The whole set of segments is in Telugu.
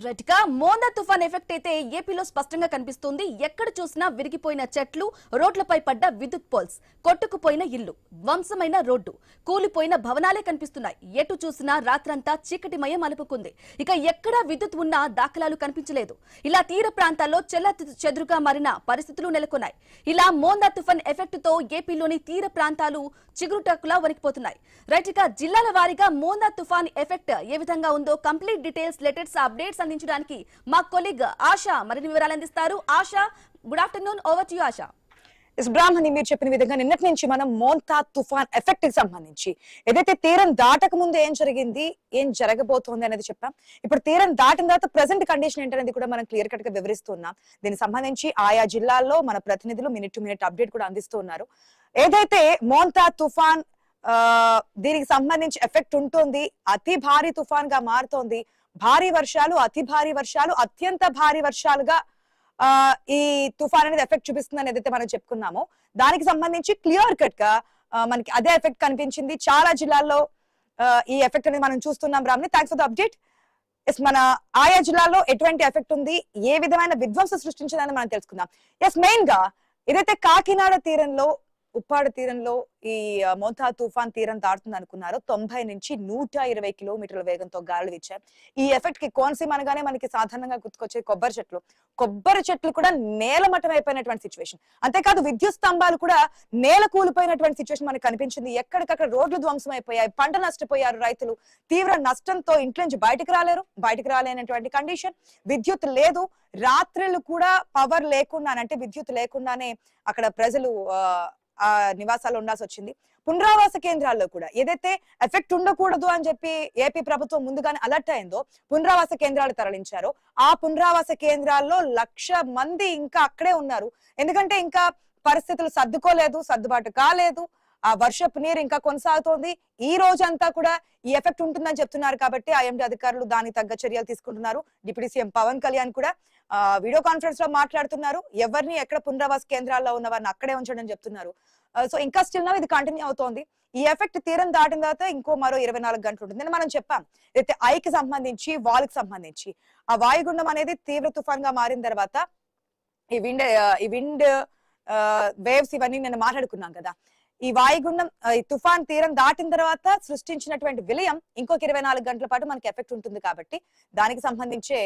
రైట్గా మోందా తుఫాన్ ఎఫెక్ట్ అయితే ఏపీలో స్పష్టంగా కనిపిస్తుంది. ఎక్కడ చూసినా విరిగిపోయిన చెట్లు, రోడ్లపై పడ్డ విద్యుత్ పోల్స్, కొట్టుకుపోయిన ఇల్లు, ధ్వంసమైన రోడ్డు, కూలిపోయిన భవనాలే కనిపిస్తున్నాయి. ఎటు చూసినా రాత్రంతా చీకటిమయం అలుపుకుంది. ఇక ఎక్కడా విద్యుత్ ఉన్న దాఖలాలు కనిపించలేదు. ఇలా తీర ప్రాంతాల్లో చెదురుగా మారిన పరిస్థితులు నెలకొన్నాయి. ఇలా మోందా తుఫాన్ ఎఫెక్ట్ తో ఏపీలోని తీర ప్రాంతాలు చిగురుటాకులా వణికిపోతున్నాయి. రైట్, ఇక జిల్లాల వారీగా మోందా తుఫాన్ ఎఫెక్ట్ ఏ విధంగా ఉందో కంప్లీట్ డీటెయిల్స్, లేటెస్ట్ అప్డేట్స్ అందించడానికి మా కొలీగ్ ఆశా మరిన్ని వివరాలు అందిస్తారు. Asha, good afternoon, over to you Asha. Brahmani, మీరు చెప్పిన విధంగా నిన్నటి నుంచి మనం మోంతా తుఫాన్ ఎఫెక్ట్ కి సంబంధించి ఏదైతే తీరం దాటక ముందు ఏం జరిగింది, ఏం జరగబోతోంది అనేది చెప్పాం. ఇప్పుడు తీరం దాటిన తర్వాత ప్రెసెంట్ కండిషన్ ఏంటనేది కూడా మనం క్లియర్ కట్ గా వివరిస్తున్నాం. దీనికి సంబంధించి ఆయా జిల్లాల్లో మన ప్రతినిధులు మినిట్ టు మినిట్ అప్డేట్ కూడా అందిస్తున్నారు. ఏదైతే మోంతా తుఫాన్ దీనికి సంబంధించి ఎఫెక్ట్ ఉంటుంది, అతి భారీ తుఫాన్ గా మారుతోంది. భారీ వర్షాలు, అతి భారీ వర్షాలు, అత్యంత భారీ వర్షాలుగా ఈ తుఫాన్ అనేది ఎఫెక్ట్ చూపిస్తుందని ఏదైతే మనం చెప్పుకున్నామో దానికి సంబంధించి క్లియర్ కట్ గా మనకి అదే ఎఫెక్ట్ కనిపించింది. చాలా జిల్లాల్లో ఈ ఎఫెక్ట్ అనేది మనం చూస్తున్నాం. రామ్ని, thanks for the update. Yes, మన ఆయా జిల్లాల్లో ఎటువంటి ఎఫెక్ట్ ఉంది, ఏ విధమైన విధ్వంసం సృష్టించిందని మనం తెలుసుకుందాం. ఎస్, మెయిన్ గా ఏదైతే కాకినాడ తీరంలో, ఉప్పాడ తీరంలో ఈ మోంతా తుఫాన్ తీరం దాటుతుంది అనుకున్నారు. 90 నుంచి 120 కిలోమీటర్ల వేగంతో గాలులు వీచాయి. ఈ ఎఫెక్ట్ కి కోనసీమ అనగానే మనకి సాధారణంగా గుర్తుకొచ్చే కొబ్బరి చెట్లు కూడా నేలమట్టం అయిపోయినటువంటి సిచ్యువేషన్. అంతేకాదు విద్యుత్ స్తంభాలు కూడా నేల కూలిపోయినటువంటి సిచ్యువేషన్ మనకు కనిపించింది. ఎక్కడికక్కడ రోడ్లు ధ్వంసం అయిపోయాయి, పంట నష్టపోయారు రైతులు. తీవ్ర నష్టంతో ఇంట్లో నుంచి బయటకు రాలేనటువంటి కండిషన్. విద్యుత్ లేదు, రాత్రులు కూడా పవర్ లేకుండా, అంటే విద్యుత్ లేకుండానే అక్కడ ప్రజలు నివాసాలు ఉండాల్సి వచ్చింది. పునరావాస కేంద్రాల్లో కూడా ఏదైతే ఎఫెక్ట్ ఉండకూడదు అని చెప్పి ఏపీ ప్రభుత్వం ముందుగానే అలర్ట్ అయిందో పునరావాస కేంద్రాలు తరలించారు. ఆ పునరావాస కేంద్రాల్లో 1,00,000 మంది ఇంకా అక్కడే ఉన్నారు. ఎందుకంటే ఇంకా పరిస్థితులు సర్దుబాటు కాలేదు. ఆ వర్షపు నీరు ఇంకా కొనసాగుతోంది. ఈ రోజంతా కూడా ఈ ఎఫెక్ట్ ఉంటుందని చెప్తున్నారు. కాబట్టి ఐఎండీ అధికారులు దానికి తగ్గ చర్యలు తీసుకుంటున్నారు. డిప్యూటీ సీఎం పవన్ కళ్యాణ్ కూడా వీడియో కాన్ఫరెన్స్ లో మాట్లాడుతున్నారు. ఎవరిని ఎక్కడ పునరావాస కేంద్రాల్లో ఉన్న వారిని అక్కడే ఉంచడం చెప్తున్నారు. సో ఇంకా స్టిల్ నా ఇది కంటిన్యూ అవుతోంది. ఈ ఎఫెక్ట్ తీరం దాటిన తర్వాత ఇంకో మరో 24 గంటలు ఉంటుంది మనం చెప్పాం. అయితే ఐకి సంబంధించి, వాల్కి సంబంధించి ఆ వాయుగుండం అనేది తీవ్ర తుఫాన్ గా మారిన తర్వాత ఈ విండ్ వేవ్స్ ఇవన్నీ నేను మాట్లాడుకున్నాం కదా. ఈ వాయుగుండం, ఈ తుఫాన్ తీరం దాటిన తర్వాత సృష్టించినటువంటి విలయం ఇంకొక 24 గంటల పాటు మనకి ఎఫెక్ట్ ఉంటుంది. కాబట్టి దానికి సంబంధించే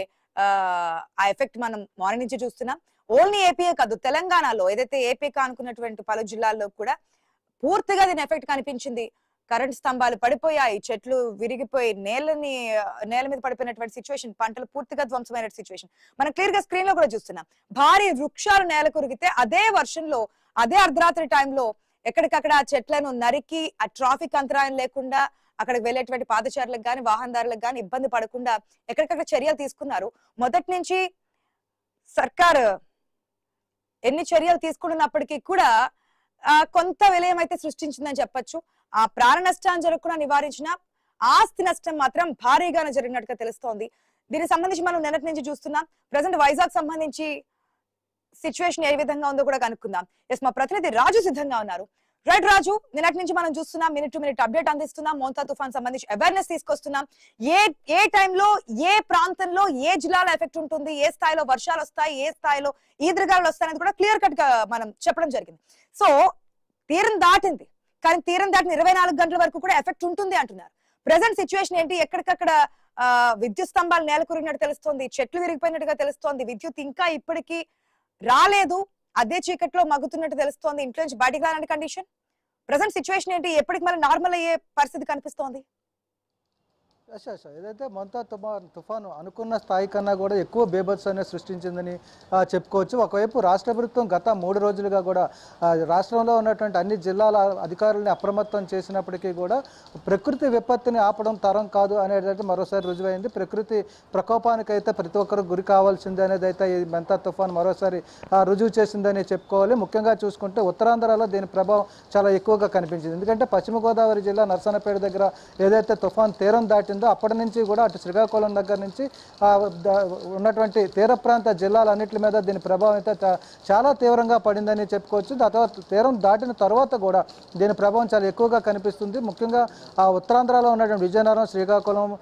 ఆ ఎఫెక్ట్ మనం మార్నింగ్ నుంచి చూస్తున్నాం. ఓన్లీ ఏపీయే కాదు, తెలంగాణలో ఏదైతే ఏపీకి అనుకున్నటువంటి పలు జిల్లాల్లో కూడా పూర్తిగా దీని ఎఫెక్ట్ కనిపించింది. కరెంట్ స్తంభాలు పడిపోయాయి, చెట్లు విరిగిపోయి నేల మీద పడిపోయినటువంటి సిచ్యువేషన్, పంటలు పూర్తిగా ధ్వంసమైన సిచ్యువేషన్ మనం క్లియర్ గా స్క్రీన్ లో కూడా చూస్తున్నాం. భారీ వృక్షాలు నేల కొరిగితే అదే వర్షంలో, అదే అర్ధరాత్రి టైంలో ఎక్కడికక్కడ ఆ చెట్లను నరికి ఆ ట్రాఫిక్ అంతరాయం లేకుండా అక్కడికి వెళ్ళేటువంటి పాదచారులకు కానీ వాహనదారులకు కానీ ఇబ్బంది పడకుండా ఎక్కడికక్కడ చర్యలు తీసుకున్నారు. మొదటి నుంచి సర్కార్ ఎన్ని చర్యలు తీసుకున్నప్పటికీ కూడా కొంత విలయం అయితే సృష్టించిందని చెప్పొచ్చు. ఆ ప్రాణ నష్టాన్ని జరగకుండా నివారించిన ఆస్తి నష్టం మాత్రం భారీగానే జరిగినట్టుగా తెలుస్తోంది. దీనికి సంబంధించి మనం నిన్నటి నుంచి చూస్తున్నాం. ప్రజెంట్ వైజాగ్ సంబంధించి సిచ్యువేషన్ ఏ విధంగా ఉందో కూడా కనుక్కుందాం. ఎస్, మా ప్రతినిధి రాజు సిద్ధంగా ఉన్నారు. రైట్ రాజు, నిన్నటి నుంచి మనం చూస్తున్నాం, మినిట్ టు మినిట్ అప్డేట్ అందిస్తున్నాం. మోంతా తుఫాన్ సంబంధించి అవేర్నెస్ తీసుకొస్తున్నాం. ఏ టైంలో, ఏ ప్రాంతంలో, ఏ జిల్లాలో ఎఫెక్ట్ ఉంటుంది, ఏ స్థాయిలో వర్షాలు వస్తాయి, ఏ స్థాయిలో ఈదురుగాలు వస్తాయనేది కూడా క్లియర్ కట్ గా మనం చెప్పడం జరిగింది. సో తీరం దాటింది, కానీ తీరం దాటిన 24 గంటల వరకు కూడా ఎఫెక్ట్ ఉంటుంది అంటున్నారు. ప్రెసెంట్ సిచ్యువేషన్ ఏంటి? ఎక్కడికక్కడ విద్యుత్ స్తంభాలు నేల కురిగినట్టు తెలుస్తోంది, చెట్లు విరిగిపోయినట్టుగా తెలుస్తోంది. విద్యుత్ ఇంకా ఇప్పటికీ రాలేదు, అదే చీకట్లో మగ్గుతున్నట్టు తెలుస్తోంది. ఇంట్లో నుంచి బయటికి రాని కండిషన్. ప్రెసెంట్ సిచ్యువేషన్ ఏంటి? ఎప్పటికి మళ్ళీ నార్మల్ అయ్యే పరిస్థితి కనిపిస్తోంది? ఏదైతే మోంతా తుఫాను అనుకున్న స్థాయి కన్నా కూడా ఎక్కువ బేభత్సాన్ని సృష్టించిందని చెప్పుకోవచ్చు. ఒకవైపు రాష్ట్ర ప్రభుత్వం గత 3 రోజులుగా కూడా రాష్ట్రంలో ఉన్నటువంటి అన్ని జిల్లాల అధికారులని అప్రమత్తం చేసినప్పటికీ కూడా ప్రకృతి విపత్తిని ఆపడం తరం కాదు అనేది మరోసారి రుజువైంది. ప్రకృతి ప్రకోపానికైతే ప్రతి ఒక్కరు గురి కావాల్సింది అనేది అయితే ఈ మోంతా తుఫాను మరోసారి రుజువు చేసిందని చెప్పుకోవాలి. ముఖ్యంగా చూసుకుంటే ఉత్తరాంధ్రలో దీని ప్రభావం చాలా ఎక్కువగా కనిపించింది. ఎందుకంటే పశ్చిమ గోదావరి జిల్లా నర్సన్నపేట దగ్గర ఏదైతే తుఫాన్ తీరం దాటిందో అప్పటి నుంచి కూడా అటు శ్రీకాకుళం దగ్గర నుంచి ఉన్నటువంటి తీర ప్రాంత జిల్లాలన్నింటి మీద దీని ప్రభావం అయితే చాలా తీవ్రంగా పడిందని చెప్పుకోవచ్చు. తీరం దాటిన తర్వాత కూడా దీని ప్రభావం చాలా ఎక్కువగా కనిపిస్తుంది. ముఖ్యంగా ఉత్తరాంధ్రలో ఉన్నటువంటి విజయనగరం, శ్రీకాకుళం,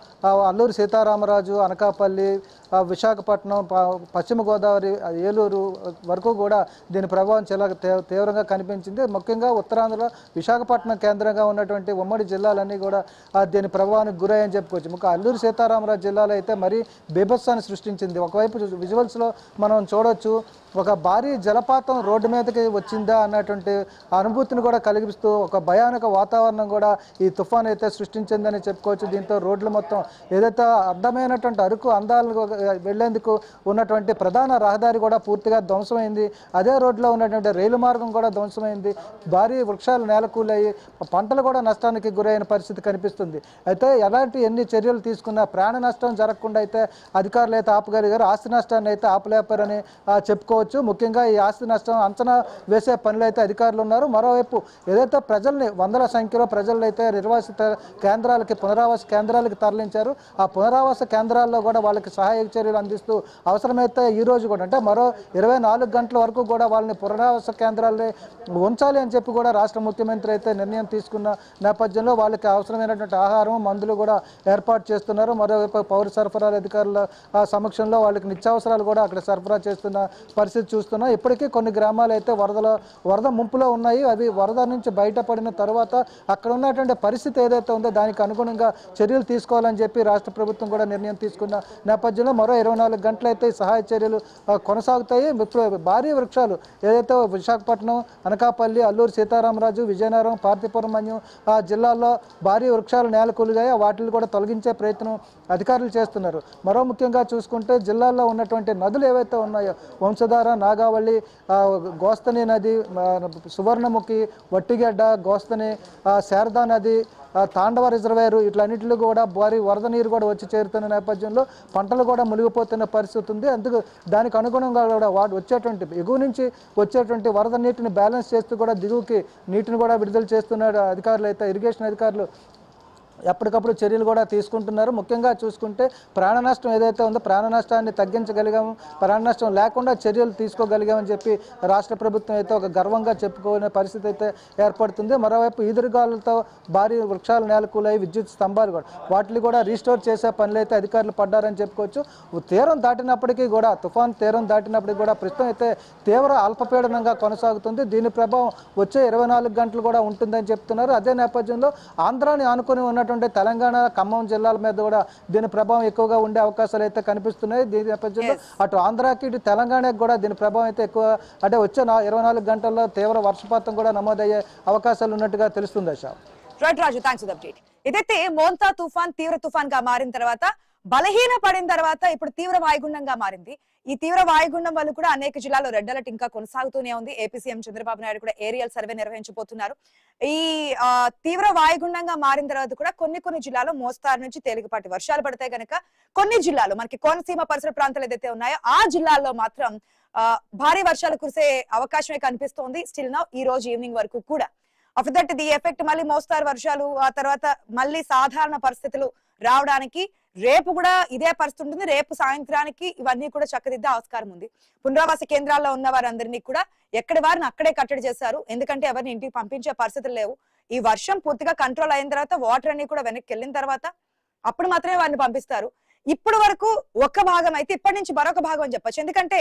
అల్లూరు సీతారామరాజు, అనకాపల్లి, విశాఖపట్నం, పశ్చిమ గోదావరి, ఏలూరు వరకు కూడా దీని ప్రభావం చాలా తీవ్రంగా కనిపించింది. ముఖ్యంగా ఉత్తరాంధ్రలో విశాఖపట్నం కేంద్రంగా ఉన్నటువంటి ఉమ్మడి జిల్లాలన్నీ కూడా దీని ప్రభావానికి గురయ్యని చెప్పుకోవచ్చు. ముఖ్యంగా అల్లూరు సీతారామరాజు జిల్లాలో అయితే మరీ బీభత్సాన్ని సృష్టించింది. ఒకవైపు విజువల్స్లో మనం చూడొచ్చు, ఒక భారీ జలపాతం రోడ్డు మీదకి వచ్చిందా అన్నటువంటి అనుభూతిని కూడా కలిగిస్తూ ఒక భయానక వాతావరణం కూడా ఈ తుఫాన్ అయితే సృష్టించిందని చెప్పుకోవచ్చు. దీంతో రోడ్లు మొత్తం ఏదైతే అడ్డమైనటువంటి అరకు అందాలను వెళ్లేందుకు ఉన్నటువంటి ప్రధాన రహదారి కూడా పూర్తిగా ధ్వంసమైంది. అదే రోడ్లో ఉన్నటువంటి రైలు మార్గం కూడా ధ్వంసమైంది. భారీ వృక్షాలు నేలకూలయ్యి పంటలు కూడా నష్టానికి గురైన పరిస్థితి కనిపిస్తుంది. అయితే ఎన్ని చర్యలు తీసుకున్నా ప్రాణ నష్టం జరగకుండా అయితే అధికారులు అయితే ఆపగలిగారు. ఆస్తి నష్టాన్ని అయితే ఆపలేపారని చెప్పుకోవచ్చు. ముఖ్యంగా ఈ ఆస్తి నష్టం అంచనా వేసే పనులు అయితే అధికారులు ఉన్నారు. మరోవైపు ఏదైతే ప్రజల్ని వందల సంఖ్యలో ప్రజలను అయితే నిర్వాసిత కేంద్రాలకి, పునరావాస కేంద్రాలకి తరలించారు. ఆ పునరావాస కేంద్రాల్లో కూడా వాళ్ళకి సహాయక చర్యలు అందిస్తూ అవసరమైతే ఈ రోజు కూడా అంటే మరో 24 గంటల వరకు కూడా వాళ్ళని పునరావాస కేంద్రాలని ఉంచాలి అని చెప్పి కూడా రాష్ట్ర ముఖ్యమంత్రి అయితే నిర్ణయం తీసుకున్న నేపథ్యంలో వాళ్ళకి అవసరమైనటువంటి ఆహారం, మందులు కూడా ఏర్పాటు చేస్తున్నారు. మరోవైపు పౌర సరఫరాల అధికారుల సమక్షంలో వాళ్ళకి నిత్యావసరాలు కూడా అక్కడ సరఫరా చేస్తున్న పరిస్థితి చూస్తున్నాం. ఇప్పటికీ కొన్ని గ్రామాలు అయితే వరద ముంపులో ఉన్నాయి. అవి వరద నుంచి బయటపడిన తర్వాత అక్కడ ఉన్నటువంటి పరిస్థితి ఏదైతే ఉందో దానికి అనుగుణంగా చర్యలు తీసుకోవాలని చెప్పి రాష్ట్ర ప్రభుత్వం కూడా నిర్ణయం తీసుకున్న నేపథ్యంలో మరో 24 గంటలైతే సహాయ చర్యలు కొనసాగుతాయి. ఇప్పుడు భారీ వృక్షాలు ఏదైతే విశాఖపట్నం, అనకాపల్లి, అల్లూరు సీతారామరాజు, విజయనగరం, పార్తీపురం మన్యం జిల్లాల్లో భారీ వృక్షాలు నేలకూలిగాయి. వాటిని కూడా తొలగించే ప్రయత్నం అధికారులు చేస్తున్నారు. మరో ముఖ్యంగా చూసుకుంటే జిల్లాల్లో ఉన్నటువంటి నదులు ఏవైతే ఉన్నాయో వంశధార, నాగావళి, గోస్తని నది, సువర్ణముఖి, వట్టిగడ్డ, గోస్తని, శారదా నది, తాండవ రిజర్వేరు ఇట్లన్నింటిలో కూడా భారీ వరద నీరు కూడా వచ్చి చేరుతున్న నేపథ్యంలో పంటలు కూడా మునిగిపోతున్న పరిస్థితి ఉంది. అందుకు దానికి అనుగుణంగా కూడా వచ్చేటువంటి ఎగువ నుంచి వచ్చేటువంటి వరద నీటిని బ్యాలెన్స్ చేస్తూ కూడా దిగువకి నీటిని కూడా విడుదల చేస్తున్నారు అధికారులు అయితే ఇరిగేషన్ అధికారులు ఎప్పటికప్పుడు చర్యలు కూడా తీసుకుంటున్నారు. ముఖ్యంగా చూసుకుంటే ప్రాణ నష్టం ఏదైతే ఉందో ప్రాణ నష్టాన్ని తగ్గించగలిగాము, ప్రాణ నష్టం లేకుండా చర్యలు తీసుకోగలిగామని చెప్పి రాష్ట్ర ప్రభుత్వం అయితే ఒక గర్వంగా చెప్పుకునే పరిస్థితి అయితే ఏర్పడుతుంది. మరోవైపు ఈదురుగాలులతో భారీ వృక్షాలు నేలకూలై విద్యుత్ స్తంభాలు కూడా వాటిని కూడా రీస్టోర్ చేసే పనులు అయితే అధికారులు పడ్డారని చెప్పుకోవచ్చు. తీరం దాటినప్పటికీ కూడా తుఫాన్ తీరం దాటినప్పటికీ కూడా ప్రస్తుతం అయితే తీవ్ర అల్పపీడనంగా కొనసాగుతుంది. దీని ప్రభావం వచ్చే 24 గంటలు కూడా ఉంటుందని చెప్తున్నారు. అదే నేపథ్యంలో ఆంధ్రాని ఆనుకుని ఉన్నటువంటి తెలంగాణ, ఖమ్మం జిల్లాల మీద కూడా దీని ప్రభావం ఎక్కువగా ఉండే అవకాశాలు అయితే కనిపిస్తున్నాయి. దీని నేపథ్యంలో అటు ఆంధ్రాకి ఇటు తెలంగాణకి కూడా దీని ప్రభావం అయితే ఎక్కువ అంటే వచ్చే 24 గంటల్లో తీవ్ర వర్షపాతం కూడా నమోదయ్యే అవకాశాలు ఉన్నట్టుగా తెలుస్తుంది. Right Raju, thanks for the update. ఇదైతే మోంతా తుఫాన్ తీవ్ర తుఫాన్ గా మారిన తర్వాత, బలహీన పడిన తర్వాత ఇప్పుడు తీవ్ర వాయుగుండంగా మారింది. ఈ తీవ్ర వాయుగుండం వల్ల కూడా అనేక జిల్లాల్లో రెడ్ అలర్ట్ ఇంకా కొనసాగుతూనే ఉంది. ఏపీ సీఎం చంద్రబాబు నాయుడు కూడా ఏరియల్ సర్వే నిర్వహించబోతున్నారు. ఈ తీవ్ర వాయుగుండంగా మారిన తర్వాత కూడా కొన్ని జిల్లాలో మోస్తారు నుంచి తేలికపాటి వర్షాలు పడతాయి కనుక కొన్ని జిల్లాలో మనకి కోనసీమ పరిసర ప్రాంతాలు ఏదైతే ఉన్నాయో ఆ జిల్లాల్లో మాత్రం భారీ వర్షాలు కురిసే అవకాశమే కనిపిస్తోంది. స్టిల్ నౌ ఈ రోజు ఈవినింగ్ వరకు కూడా. ఆఫ్టర్ దట్ ది ఎఫెక్ట్ మళ్ళీ మోస్తారు వర్షాలు, ఆ తర్వాత మళ్ళీ సాధారణ పరిస్థితులు రావడానికి రేపు కూడా ఇదే పరిస్థితి ఉంటుంది. రేపు సాయంత్రానికి ఇవన్నీ కూడా చక్కదిద్దే ఆస్కారం ఉంది. పునరావాస కేంద్రాల్లో ఉన్న వారందరినీ కూడా ఎక్కడి వారిని అక్కడే కట్టడి చేశారు. ఎందుకంటే ఎవరిని ఇంటికి పంపించే పరిస్థితులు లేవు. ఈ వర్షం పూర్తిగా కంట్రోల్ అయిన తర్వాత, వాటర్ అన్ని కూడా వెనక్కి వెళ్ళిన తర్వాత అప్పుడు మాత్రమే వారిని పంపిస్తారు. ఇప్పటి వరకు ఒక భాగం అయితే ఇప్పటి నుంచి మరొక భాగం అని చెప్పొచ్చు. ఎందుకంటే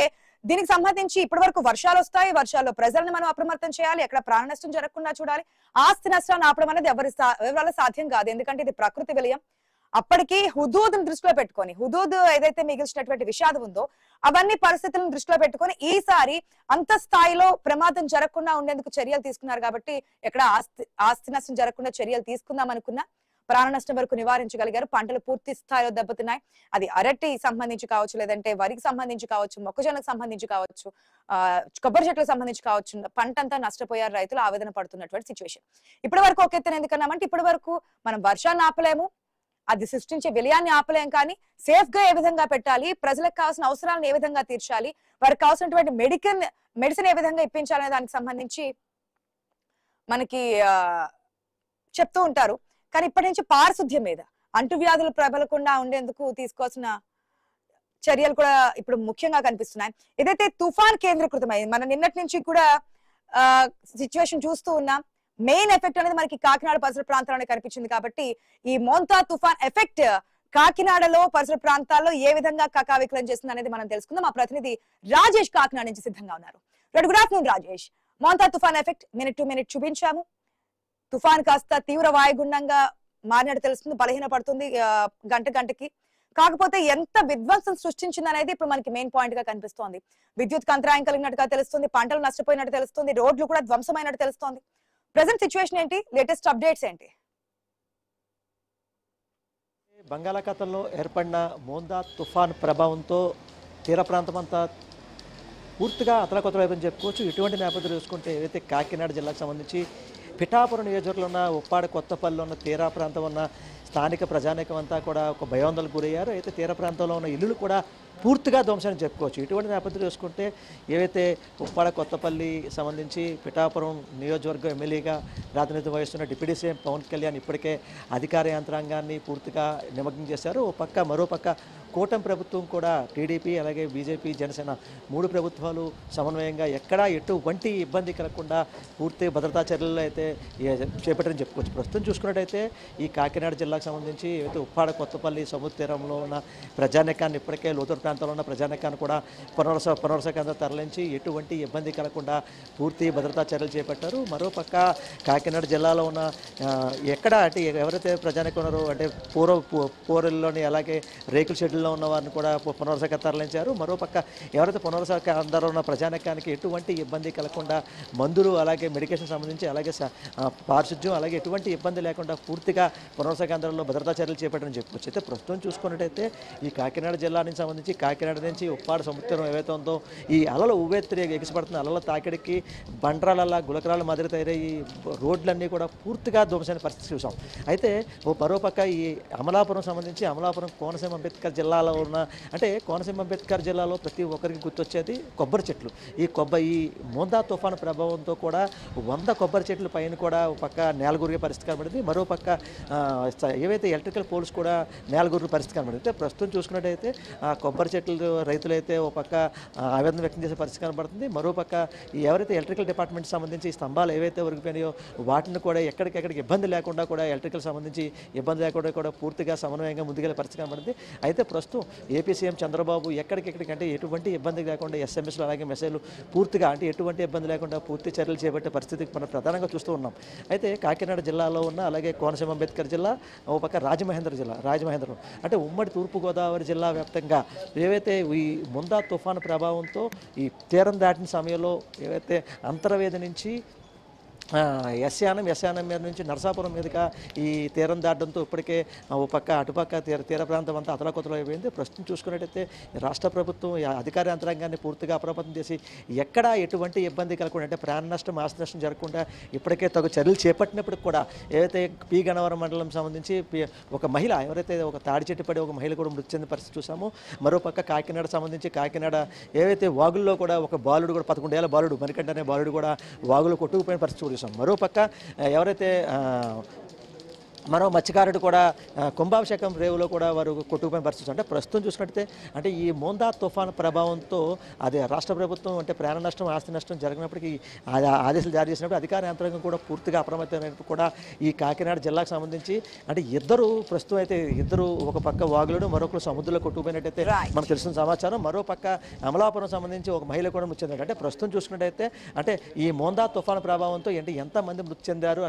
దీనికి సంబంధించి ఇప్పటి వరకు వర్షాలు వస్తాయి, వర్షాల్లో ప్రజల్ని మనం అప్రమత్తం చేయాలి, ఎక్కడ ప్రాణ నష్టం జరగకుండా చూడాలి. ఆస్తి నష్టాన్ని ఆపడం అనేది ఎవరి వల్ల సాధ్యం కాదు, ఎందుకంటే ఇది ప్రకృతి విలయం. అప్పటికి హుదూద్ని దృష్టిలో పెట్టుకొని, హుదూద్ ఏదైతే మిగిల్చినటువంటి విషాదం ఉందో అవన్నీ పరిస్థితులను దృష్టిలో పెట్టుకొని ఈసారి అంత స్థాయిలో ప్రమాదం జరగకుండా ఉండేందుకు చర్యలు తీసుకున్నారు. కాబట్టి ఎక్కడ ఆస్తి నష్టం జరగకుండా చర్యలు తీసుకుందాం అనుకున్నా ప్రాణ నష్టం వరకు నివారించగలిగారు. పంటలు పూర్తి స్థాయిలో దెబ్బతిన్నాయి. అది అరటి సంబంధించి కావచ్చు, లేదంటే వరికి సంబంధించి కావచ్చు, మొక్కజొన్నకు సంబంధించి కావచ్చు, కొబ్బరి చెట్లకు సంబంధించి కావచ్చు, పంట అంతా నష్టపోయారు రైతులు, ఆవేదన పడుతున్నటువంటి సిచ్యువేషన్. ఇప్పటి వరకు ఒక ఎత్తున ఎందుకన్నామంటే ఇప్పటి వరకు మనం వర్షాన్ని ఆపలేము, అది సృష్టించే విలయాన్ని ఆపలేం, కానీ సేఫ్ గా ఏ విధంగా పెట్టాలి, ప్రజలకు కావాల్సిన అవసరాలను ఏ విధంగా తీర్చాలి, వారికి కావాల్సినటువంటి మెడిసిన్ ఏ విధంగా ఇప్పించాలనే దానికి సంబంధించి మనకి చెప్తూ ఉంటారు. కానీ ఇప్పటి నుంచి పారిశుద్ధ్యం మీద, అంటువ్యాధులు ప్రబలకుండా ఉండేందుకు తీసుకోవాల్సిన చర్యలు కూడా ఇప్పుడు ముఖ్యంగా కనిపిస్తున్నాయి. ఏదైతే తుఫాన్ కేంద్రీకృతమైంది, మనం నిన్నటి నుంచి కూడా సిచ్యువేషన్ చూస్తూ ఉన్నాం. మెయిన్ ఎఫెక్ట్ అనేది మనకి కాకినాడ పరిసర ప్రాంతాల్లోనే కనిపించింది. కాబట్టి ఈ మోంతా తుఫాన్ ఎఫెక్ట్ కాకినాడలో పరిసర ప్రాంతాల్లో ఏ విధంగా కకావికలం చేస్తుంది అనేది మనం తెలుసుకుందాం. మా ప్రతినిధి రాజేష్ కాకినాడ నుంచి సిద్ధంగా ఉన్నారు. Good afternoon Rajesh. మోంతా తుఫాన్ ఎఫెక్ట్ మినిట్ టు మినిట్ చూపించాము. తుఫాన్ కాస్త తీవ్ర వాయుగుండంగా మారినట్టు తెలుస్తుంది, బలహీన పడుతుంది గంట గంటకి. కాకపోతే ఎంత విధ్వంసం సృష్టించింది అనేది ఇప్పుడు మనకి మెయిన్ పాయింట్ గా కనిపిస్తోంది. విద్యుత్ అంతరాయం కలిగినట్టుగా తెలుస్తుంది, పంటలు నష్టపోయినట్టు తెలుస్తుంది, రోడ్లు కూడా ధ్వంసమైనట్టు తెలుస్తోంది. ప్రెసెంట్ సిచ్యువేషన్ ఏంటి, లేటెస్ట్ అప్డేట్స్ ఏంటి? బంగాళాఖాతంలో ఏర్పడిన మోందా తుఫాన్ ప్రభావంతో తీర ప్రాంతం అంతా పూర్తిగా అతలాకుతలైపోయిందని చెప్పుకోవచ్చు. ఇటువంటి నేపథ్యం చూసుకుంటే ఏదైతే కాకినాడ జిల్లాకు సంబంధించి పిఠాపురం నియోజకవర్గంలో ఉన్న ఉప్పాడ కొత్తపల్లిలో ఉన్న తీర ప్రాంతం ఉన్న స్థానిక ప్రజానీకం అంతా కూడా ఒక భయాందోళనకు గురయ్యారు. అయితే తీర ప్రాంతంలో ఉన్న ఇల్లులు కూడా పూర్తిగా ధ్వంసాన్ని చెప్పుకోవచ్చు. ఇటువంటి నేపథ్యం చూసుకుంటే ఏవైతే ఉప్పాడ కొత్తపల్లి సంబంధించి పిఠాపురం నియోజకవర్గం ఎమ్మెల్యేగా ప్రాతినిధ్యం వహిస్తున్న డిప్యూటీ సీఎం పవన్ కళ్యాణ్ ఇప్పటికే అధికార యంత్రాంగాన్ని పూర్తిగా నిమగ్నం చేశారు. ఓ పక్క మరోపక్క కూటమి ప్రభుత్వం కూడా టీడీపీ అలాగే బీజేపీ జనసేన 3 ప్రభుత్వాలు సమన్వయంగా ఎక్కడా ఎటువంటి ఇబ్బంది కలగకుండా పూర్తి భద్రతా చర్యలు అయితే చేపట్టారని చెప్పుకోవచ్చు. ప్రస్తుతం చూసుకున్నట్టయితే ఈ కాకినాడ జిల్లాకు సంబంధించి ఏవైతే ఉప్పాడ కొత్తపల్లి సముద్ర తీరంలో ఉన్న ప్రజానీకాన్ని ఇప్పటికే లోతట్టు ప్రాంతంలో ఉన్న ప్రజానీకాన్ని కూడా పునర్వస కేంద్రం తరలించి ఎటువంటి ఇబ్బంది కలగకుండా పూర్తి భద్రతా చర్యలు చేపట్టారు. మరోపక్క కాకినాడ జిల్లాలో ఉన్న ఎక్కడ అంటే ఎవరైతే ప్రజానీకం ఉన్నారో అంటే పూరల్లోని అలాగే రేకుల షెడ్యూల్లో ఉన్న వారిని కూడా పునర్వస తరలించారు. మరోపక్క ఎవరైతే పునర్వస కేంద్రంలో ఉన్న ప్రజానీకానికి ఎటువంటి ఇబ్బంది కలగకుండా మందులు అలాగే మెడికేషన్ సంబంధించి అలాగే పారిశుద్ధ్యం అలాగే ఎటువంటి ఇబ్బంది లేకుండా పూర్తిగా పునర్వస కేంద్రంలో భద్రతా చర్యలు చేపట్టని చెప్పుకోవచ్చు. అయితే ప్రస్తుతం చూసుకున్నట్టయితే ఈ కాకినాడ జిల్లా నుంచి సంబంధించి కాకినాడ నుంచి ఉప్పాడ సముద్రం ఏవైతే ఉందో ఈ అలలు ఉవ్వెత్తి ఎగిసిపడుతున్న అలల తాకిడికి బండ్రాల గులకరాల మాదిరి తయారయ్యి రోడ్లన్నీ కూడా పూర్తిగా ధ్వంసమైన పరిస్థితి చూసాం. అయితే మరోపక్క ఈ అమలాపురం సంబంధించి అమలాపురం కోనసీమ అంబేద్కర్ జిల్లాలో ఉన్న అంటే కోనసీమ అంబేద్కర్ జిల్లాలో ప్రతి ఒక్కరికి గుర్తొచ్చేది కొబ్బరి చెట్లు. ఈ మోందా తుఫాను ప్రభావంతో కూడా 100 కొబ్బరి చెట్ల పైన కూడా ఒక పక్క నేలగురిగే పరిస్థితి కనబడింది. మరోపక్క ఏవైతే ఎలక్ట్రికల్ పోల్స్ కూడా నేలగురి పరిస్థితి కనబడింది. ప్రస్తుతం చూసుకున్నట్టయితే కొబ్బరి చెట్లు రైతులైతే ఒక పక్క ఆవేదన వ్యక్తం చేసే పరిస్థితి కనబడుతుంది. మరోపక్క ఎవరైతే ఎలక్ట్రికల్ డిపార్ట్మెంట్ సంబంధించి ఈ స్తంభాలు ఏవైతే ఒరిగిపోయినాయో వాటిని కూడా ఎక్కడికెక్కడికి ఇబ్బంది లేకుండా కూడా ఎలక్ట్రికల్ సంబంధించి ఇబ్బంది లేకుండా కూడా పూర్తిగా సమన్వయంగా ముందుకెళ్ళే పరిస్థితి కనబడింది. అయితే ప్రస్తుతం ఏపీ సీఎం చంద్రబాబు ఎక్కడికెక్కడికి అంటే ఎటువంటి ఇబ్బంది లేకుండా ఎస్ఎంఎస్లు అలాగే మెసేజ్లు పూర్తిగా అంటే ఎటువంటి ఇబ్బంది లేకుండా పూర్తి చర్యలు చేపట్టే పరిస్థితికి మనం ప్రధానంగా చూస్తూ ఉన్నాం. అయితే కాకినాడ జిల్లాలో ఉన్న అలాగే కోనసీమ అంబేద్కర్ జిల్లా ఓ పక్క రాజమహేంద్రం అంటే ఉమ్మడి తూర్పుగోదావరి జిల్లా వ్యాప్తంగా ఏవైతే ఈ మోందా తుఫాను ప్రభావంతో ఈ తీరం దాటిన సమయంలో ఏవైతే అంతర్వేది నుంచి యస్యానం మీద నుంచి నరసాపురం మీదుగా ఈ తీరం దాటడంతో ఇప్పటికే ఓ పక్క అటుపక్క తీర ప్రాంతం అంతా అతలాకుతలం అయిపోయింది. ప్రస్తుతం చూసుకున్నట్టయితే రాష్ట్ర ప్రభుత్వం అధికార యంత్రాంగాన్ని పూర్తిగా అప్రమత్తం చేసి ఎక్కడా ఎటువంటి ఇబ్బంది కలగకుండా అంటే ప్రాణ నష్టం ఆస్తి నష్టం జరగకుండా ఇప్పటికే తగు చర్యలు చేపట్టినప్పటికి కూడా ఏవైతే పి గన్నవరం మండలం సంబంధించి ఒక మహిళ ఎవరైతే ఒక తాడి చెట్టు పడి ఒక మహిళ కూడా మృతి చెందిన పరిస్థితి చూసామో. మరోపక్క కాకినాడ సంబంధించి కాకినాడ ఏవైతే వాగుల్లో కూడా ఒక బాలుడు కూడా 11 ఏళ్ల బాలుడు మరికంట అనే బాలుడు కూడా వాగులో కొట్టుకుపోయిన పరిస్థితి. మరోపక్క ఎవరైతే మరో మత్స్యకారుడు కూడా కుంభాభిషేకం రేవులో కూడా వారు కొట్టుకుపోయిన పరిస్థితి. అంటే ప్రస్తుతం చూసుకుంటే అంటే ఈ మోందా తుఫాను ప్రభావంతో అదే రాష్ట్ర ప్రభుత్వం అంటే ప్రాణ నష్టం ఆస్తి నష్టం జరిగినప్పటికీ ఆదేశాలు జారీ చేసినప్పుడు అధికార యంత్రాంగం కూడా పూర్తిగా అప్రమత్తమైనప్పుడు కూడా ఈ కాకినాడ జిల్లాకు సంబంధించి అంటే ప్రస్తుతం అయితే ఇద్దరు ఒక పక్క వాగులను మరొకరు సముద్రంలో కొట్టుకుపోయినట్టయితే మనకు తెలిసిన సమాచారం. మరోపక్క అమలాపురం సంబంధించి ఒక మహిళ కూడా మృతి చెందారు. అంటే ప్రస్తుతం చూసుకున్నట్టయితే అంటే ఈ మోందా తుఫాను ప్రభావంతో అంటే ఎంతమంది మృతి చెందారు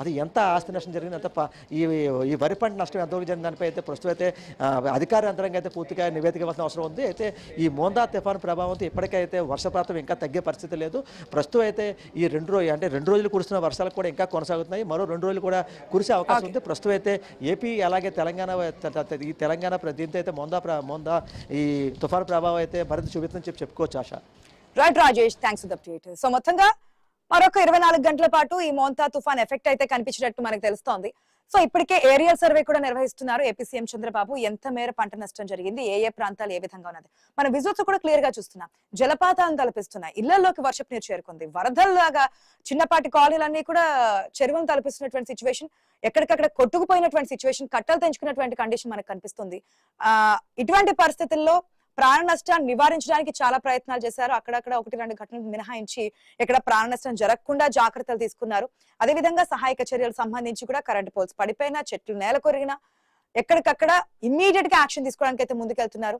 అది ఎంత ఆస్తి నష్టం జరిగింది అంత ఈ వరి పంట నష్టం ఎంతవరకు జరిగిన దానిపై అయితే ప్రస్తుతం అయితే అధికార యంత్రాంగం అయితే పూర్తిగా నివేదిక ఇవ్వాల్సిన అవసరం ఉంది. అయితే ఈ మోందా తుఫాను ప్రభావంతో ఇప్పటికైతే వర్షపాతం ఇంకా తగ్గే పరిస్థితి లేదు. ప్రస్తుతం అయితే ఈ 2 రోజులు కురుస్తున్న వర్షాలు కూడా ఇంకా కొనసాగుతున్నాయి. మరో 2 రోజులు కూడా కురిసే అవకాశం ఉంది. ప్రస్తుతం అయితే ఏపీ అలాగే తెలంగాణ దీంతో అయితే మోందా ఈ తుఫాను ప్రభావం అయితే మరింత చూపిస్తుందని చెప్పుకోవచ్చు. Asha. Right Rajesh, thanks for the update. So మొత్తంగా మరొక 24 గంటల పాటు ఈ మోంతా తుఫాన్ ఎఫెక్ట్ అయితే కనిపించినట్టు మనకు తెలుస్తోంది. సో ఇప్పటికే ఏరియల్ సర్వే కూడా నిర్వహిస్తున్నారు ఏపీ సీఎం చంద్రబాబు. ఎంత మేర పంట నష్టం జరిగింది, ఏ ప్రాంతాలు ఏ విధంగా ఉన్నది మన విజువల్స్ కూడా క్లియర్ గా చూస్తున్నాం. జలపాతాలను తలపిస్తున్నాయి, ఇళ్లలోకి వర్షపు నీరు చేరుకుంది, వరదల్లాగా చిన్నపాటి కాలనీలన్నీ కూడా చెరువును తలపిస్తున్నటువంటి సిచ్యువేషన్, ఎక్కడికక్కడ కొట్టుకుపోయినటువంటి సిచ్యువేషన్, కట్టలు తెంచుకున్నటువంటి కండిషన్ మనకు కనిపిస్తుంది. ఇటువంటి పరిస్థితుల్లో ప్రాణ నష్టాన్ని నివారించడానికి చాలా ప్రయత్నాలు చేశారు. అక్కడక్కడ 1-2 ఘటనలు మినహాయించి ఇక్కడ ప్రాణ నష్టం జరగకుండా జాగ్రత్తలు తీసుకున్నారు. అదేవిధంగా సహాయక చర్యలు సంబంధించి కూడా కరెంట్ పోల్స్ పడిపోయినా, చెట్లు నేల కొరిగినా, ఎక్కడికక్కడ ఇమ్మీడియట్ గా యాక్షన్ తీసుకోవడానికి అయితే ముందుకెళ్తున్నారు.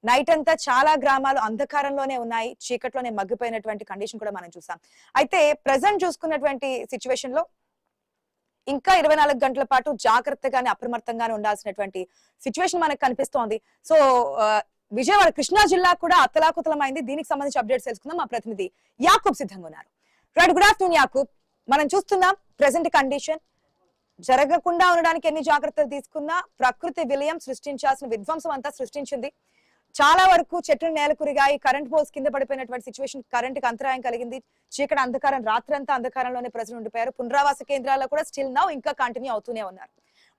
నైట్ అంతా చాలా గ్రామాలు అంధకారంలోనే ఉన్నాయి, చీకట్లోనే మగ్గిపోయినటువంటి కండిషన్ కూడా మనం చూసాం. అయితే ప్రెసెంట్ చూసుకున్నటువంటి సిచ్యువేషన్ లో ఇంకా 24 గంటల పాటు జాగ్రత్తగానే అప్రమత్తంగానే ఉండాల్సినటువంటి సిచ్యువేషన్ మనకు కనిపిస్తోంది. సో విజయవాడ కృష్ణా జిల్లా కూడా అతలాకుతలమైంది. దీనికి సంబంధించి అప్డేట్స్ తెలుసుకుందాం. మా ప్రతినిధి యాకూబ్ సిద్ధంగా ఉన్నారు. Right, good afternoon Yakub. మనం చూస్తున్నాం ప్రెసెంట్ కండిషన్ జరగకుండా ఉండడానికి ఎన్ని జాగ్రత్తలు తీసుకున్నా ప్రకృతి విలయం సృష్టించాల్సిన విధ్వంసం అంతా సృష్టించింది. చాలా వరకు చెట్లు నేలకురిగాయి, కరెంట్ పోల్స్ కింద పడిపోయినటువంటి సిచ్యువేషన్, కరెంట్కి అంతరాయం కలిగింది. చీకటి అంధకారం, రాత్రంతా అంధకారంలోనే ప్రజలు ఉండిపోయారు. పునరావాస కేంద్రాల్లో కూడా స్టిల్ నౌ ఇంకా కంటిన్యూ అవుతూనే ఉన్నారు.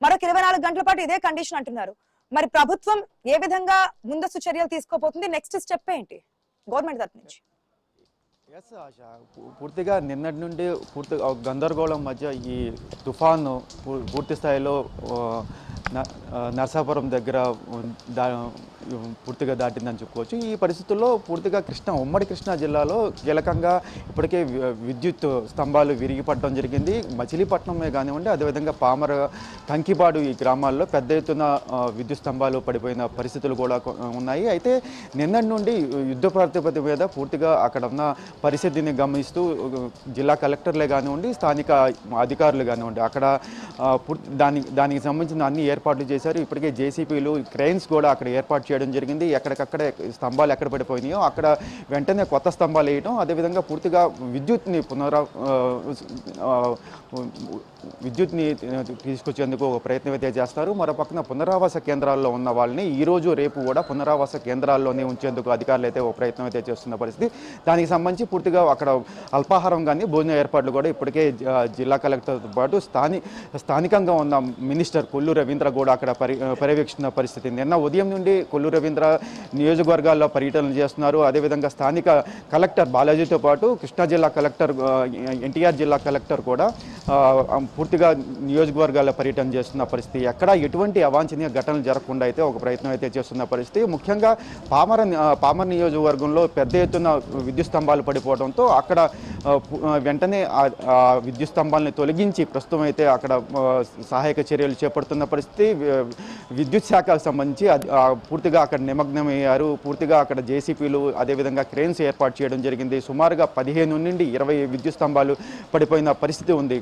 మరొక 24 గంటల పాటు ఇదే కండిషన్ అంటున్నారు. మరి ప్రభుత్వం ఏ విధంగా ముందస్తు చర్యలు తీసుకోబోతుంది? నెక్స్ట్ స్టెప్ ఏంటి గవర్నమెంట్ తరఫు నుంచి? పూర్తిగా నిన్నటి నుండి పూర్తిగా గందరగోళం మధ్య ఈ తుఫాను పూర్తి స్థాయిలో నర్సాపురం దగ్గర పూర్తిగా దాటిందని చెప్పుకోవచ్చు. ఈ పరిస్థితుల్లో పూర్తిగా ఉమ్మడి కృష్ణా జిల్లాలో కీలకంగా ఇప్పటికే విద్యుత్ స్తంభాలు విరిగిపడడం జరిగింది. మచిలీపట్నమే కానివ్వండి, అదేవిధంగా పామర, కంకిపాడు ఈ గ్రామాల్లో పెద్ద ఎత్తున విద్యుత్ స్తంభాలు పడిపోయిన పరిస్థితులు కూడా ఉన్నాయి. అయితే నిన్నటి నుండి యుద్ధ ప్రాతిపదిక మీద పూర్తిగా అక్కడ ఉన్న పరిస్థితిని గమనిస్తూ జిల్లా కలెక్టర్లే కానివ్వండి, స్థానిక అధికారులు కానివ్వండి, అక్కడ దానికి సంబంధించిన అన్ని ఏర్పాట్లు చేశారు. ఇప్పటికే జేసీపీలు, క్రెయిన్స్ కూడా అక్కడ ఏర్పాటు చేయడం జరిగింది. ఎక్కడికక్కడే స్తంభాలు ఎక్కడ పడిపోయినాయో అక్కడ వెంటనే కొత్త స్తంభాలు వేయడం, అదేవిధంగా పూర్తిగా విద్యుత్ని తీసుకొచ్చేందుకు ఒక ప్రయత్నం అయితే చేస్తారు. మరో పక్కన పునరావాస కేంద్రాల్లో ఉన్న వాళ్ళని ఈరోజు రేపు కూడా పునరావాస కేంద్రాల్లోనే ఉంచేందుకు అధికారులు అయితే ఒక ప్రయత్నం అయితే చేస్తున్న పరిస్థితి. దానికి సంబంధించి పూర్తిగా అక్కడ అల్పాహారం కానీ భోజన ఏర్పాట్లు కూడా ఇప్పటికే జిల్లా కలెక్టర్తో పాటు స్థానికంగా ఉన్న మినిస్టర్ కొల్లు రవీంద్ర కూడా అక్కడ పర్యవేక్షిస్తున్న పరిస్థితి. నిన్న ఉదయం నుండి కొల్లు రవీంద్ర నియోజకవర్గాల్లో పర్యటనలు చేస్తున్నారు. అదేవిధంగా స్థానిక కలెక్టర్ బాలాజీతో పాటు కృష్ణా జిల్లా కలెక్టర్, ఎన్టీఆర్ జిల్లా కలెక్టర్ కూడా పూర్తిగా నియోజకవర్గాల్లో పర్యటన చేస్తున్న పరిస్థితి. ఎక్కడ ఎటువంటి అవాంఛనీయ ఘటనలు జరగకుండా అయితే ఒక ప్రయత్నం అయితే చేస్తున్న పరిస్థితి. ముఖ్యంగా పామర నియోజకవర్గంలో పెద్ద ఎత్తున విద్యుత్ స్తంభాలు పడిపోవడంతో అక్కడ వెంటనే ఆ విద్యుత్ స్తంభాలను తొలగించి ప్రస్తుతం అయితే అక్కడ సహాయక చర్యలు చేపడుతున్న పరిస్థితి. విద్యుత్ శాఖకు సంబంధించి పూర్తిగా అక్కడ నిమగ్నమయ్యారు. పూర్తిగా అక్కడ జేసీపీలు, అదేవిధంగా క్రెయిన్స్ ఏర్పాటు చేయడం జరిగింది. సుమారుగా 15 నుండి 20 విద్యుత్ స్తంభాలు పడిపోయిన పరిస్థితి ఉంది.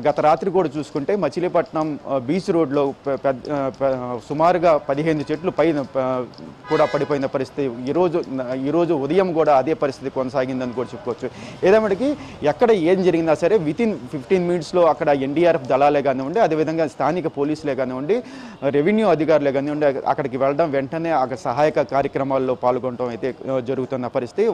గత రాత్రి కూడా చూసుకుంటే మచిలీపట్నం బీచ్ రోడ్లో సుమారుగా 15 చెట్లు పైన కూడా పడిపోయిన పరిస్థితి. ఈరోజు ఉదయం కూడా అదే పరిస్థితి కొనసాగిందని కూడా చెప్పుకోవచ్చు. ఏదేమటికి ఎక్కడ ఏం జరిగినా సరే వితిన్ 15 మినిట్స్లో అక్కడ ఎన్డీఆర్ఎఫ్ దళాలే కానివ్వండి, అదేవిధంగా స్థానిక పోలీసులే కానివ్వండి, రెవెన్యూ అధికారులే కానివ్వండి, అక్కడికి వెళ్ళడం, వెంటనే అక్కడ సహాయక కార్యక్రమాల్లో పాల్గొనడం అయితే జరుగుతున్న పరిస్థితి.